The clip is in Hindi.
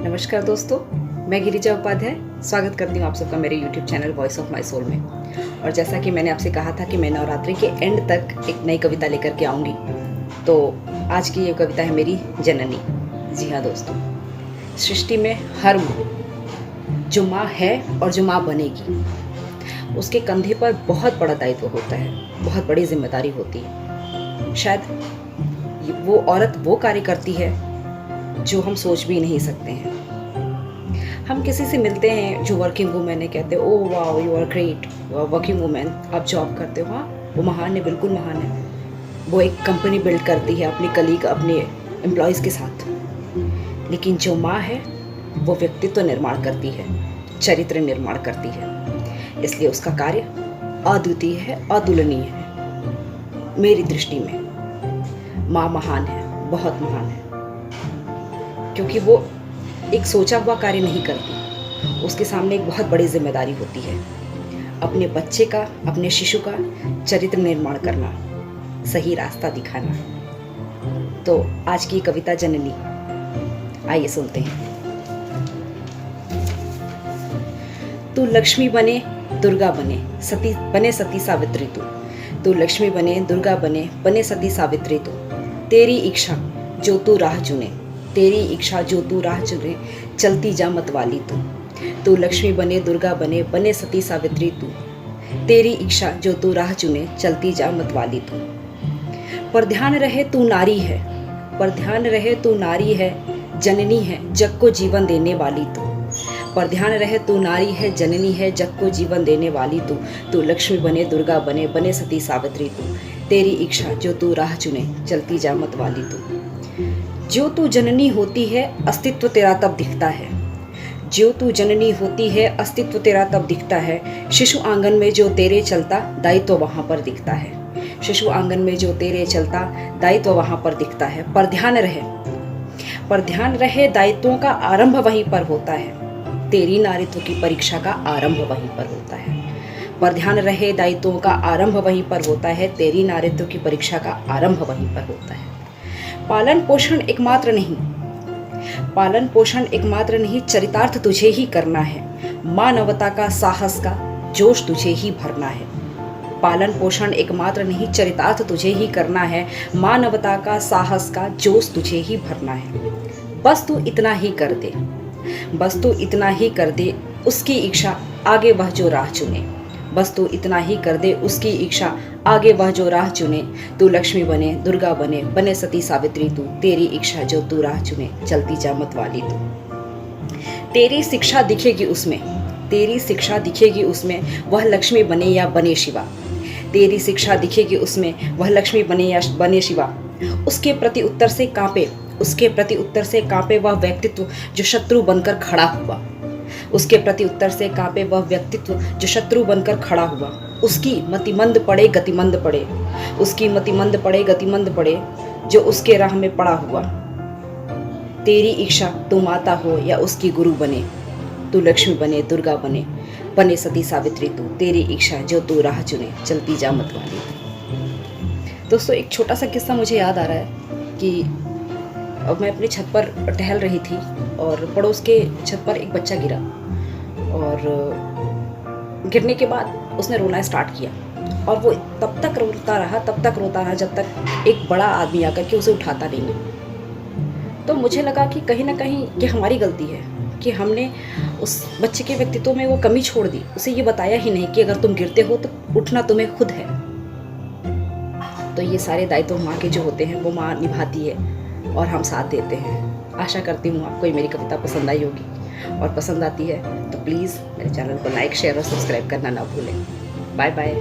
नमस्कार दोस्तों, मैं गिरिजा उपाध्याय स्वागत करती हूँ आप सबका मेरे YouTube channel Voice of My Soul में। और जैसा कि मैंने आपसे कहा था कि मैं नवरात्रि के एंड तक एक नई कविता लेकर के आऊँगी, तो आज की ये कविता है मेरी जननी। जी हाँ दोस्तों, सृष्टि में हर माँ जो माँ है और जो माँ बनेगी, उसके कंधे पर बहुत बड़ा दायित्व होता है, बहुत बड़ी जिम्मेदारी होती है। शायद वो औरत वो कार्य करती है जो हम सोच भी नहीं सकते हैं। हम किसी से मिलते हैं जो वर्किंग वुमेन है, कहते हैं oh wow you are great, you are working women, आप जॉब करते हो। हाँ, वो महान है, बिल्कुल महान है। वो एक कंपनी बिल्ड करती है अपनी कलीग, अपने एम्प्लॉयज़ के साथ। लेकिन जो माँ है वो व्यक्तित्व निर्माण करती है, चरित्र निर्माण करती है। इसलिए उसका कार्य अद्वितीय है, अतुलनीय है। मेरी दृष्टि में माँ महान है, बहुत महान है, क्योंकि वो एक सोचा हुआ कार्य नहीं करती। उसके सामने एक बहुत बड़ी जिम्मेदारी होती है, अपने बच्चे का, अपने शिशु का चरित्र निर्माण करना, सही रास्ता दिखाना। तो आज की कविता जननी, आइए सुनते हैं। तू लक्ष्मी बने, दुर्गा बने, सती सावित्री तू लक्ष्मी बने, दुर्गा बने सती सावित्री तू। तेरी इच्छा जो तू राह चुने, तेरी इच्छा जो तू राह चुने, चलती जा मतवाली तू लक्ष्मी बने, दुर्गा बने सती सावित्री तू। तेरी इच्छा जो तू राह चुने, चलती जा मतवाली तू। पर ध्यान रहे तू नारी है, पर ध्यान रहे तू नारी है, जननी है जग को जीवन देने वाली तू। पर ध्यान रहे तू नारी है, जननी है जग को जीवन देने वाली तू लक्ष्मी बने, दुर्गा बने सती सावित्री तू। तेरी इच्छा जो तू राह चुने, चलती जा मतवाली तू। जो तू जननी होती है, अस्तित्व तेरा तब दिखता है। जो तू जननी होती है, अस्तित्व तेरा तब दिखता है। शिशु आंगन में जो तेरे चलता, दायित्व वहाँ पर दिखता है। शिशु आंगन में जो तेरे चलता, दायित्व वहाँ पर दिखता है। पर ध्यान रहे दायित्वों का आरंभ वहीं पर होता है। तेरी नारीत्व की परीक्षा का आरंभ वहीं पर होता है। पर ध्यान रहे दायित्वों का आरंभ वहीं पर होता है। तेरी नारीत्व की परीक्षा का आरंभ वहीं पर होता है। पालन पोषण एकमात्र नहीं, चरितार्थ तुझे ही करना है। मानवता का साहस का जोश तुझे ही भरना है। पालन पोषण एकमात्र नहीं, चरितार्थ तुझे ही करना है। मानवता का साहस का जोश तुझे ही भरना है। बस तू इतना ही कर दे, बस तू इतना ही कर दे, उसकी इच्छा आगे वह जो राह चुने। बस तू इतना ही कर दे, उसकी इच्छा आगे वह जो राह चुने। तू लक्ष्मी बने, दुर्गा बने सती सावित्री तू। तेरी इच्छा जो तू राह चुने, चलती जा मतवाली तू। तेरी शिक्षा दिखेगी उसमें, तेरी शिक्षा दिखेगी उसमें, वह लक्ष्मी बने या बने शिवा। तेरी शिक्षा दिखेगी उसमें, वह लक्ष्मी बने या बने शिवा। उसके प्रति उत्तर से कांपे, उसके प्रति उत्तर से कांपे वह व्यक्तित्व जो शत्रु बनकर खड़ा हुआ। उसके प्रति उत्तर से कांपे वह व्यक्तित्व जो शत्रु बनकर खड़ा हुआ। उसकी मतिमंद पड़े गतिमंद पड़े, उसकी मतिमंद पड़े गतिमंद पड़े, जो उसके राह में पड़ा हुआ। तेरी इच्छा तू माता हो या उसकी गुरु बने। तू लक्ष्मी बने, दुर्गा बने सती सावित्री तू। तेरी इच्छा जो तू राह चुने, चलती जा मतवाली तू। दोस्तों, एक छोटा सा किस्सा मुझे याद आ रहा है कि अब मैं अपनी छत पर टहल रही थी और पड़ोस के छत पर एक बच्चा गिरा, और गिरने के बाद उसने रोना स्टार्ट किया। और वो तब तक रोता रहा जब तक एक बड़ा आदमी आकर के उसे उठाता नहीं। तो मुझे लगा कि कहीं ना कहीं ये हमारी गलती है कि हमने उस बच्चे के व्यक्तित्व में वो कमी छोड़ दी। उसे ये बताया ही नहीं कि अगर तुम गिरते हो तो उठना तुम्हें खुद है। तो ये सारे दायित्व माँ के जो होते हैं वो माँ निभाती है और हम साथ देते हैं। आशा करती हूँ आपको ये मेरी कविता पसंद आई होगी, और पसंद आती है तो प्लीज़ मेरे चैनल को लाइक, शेयर और सब्सक्राइब करना ना भूलें। Bye bye.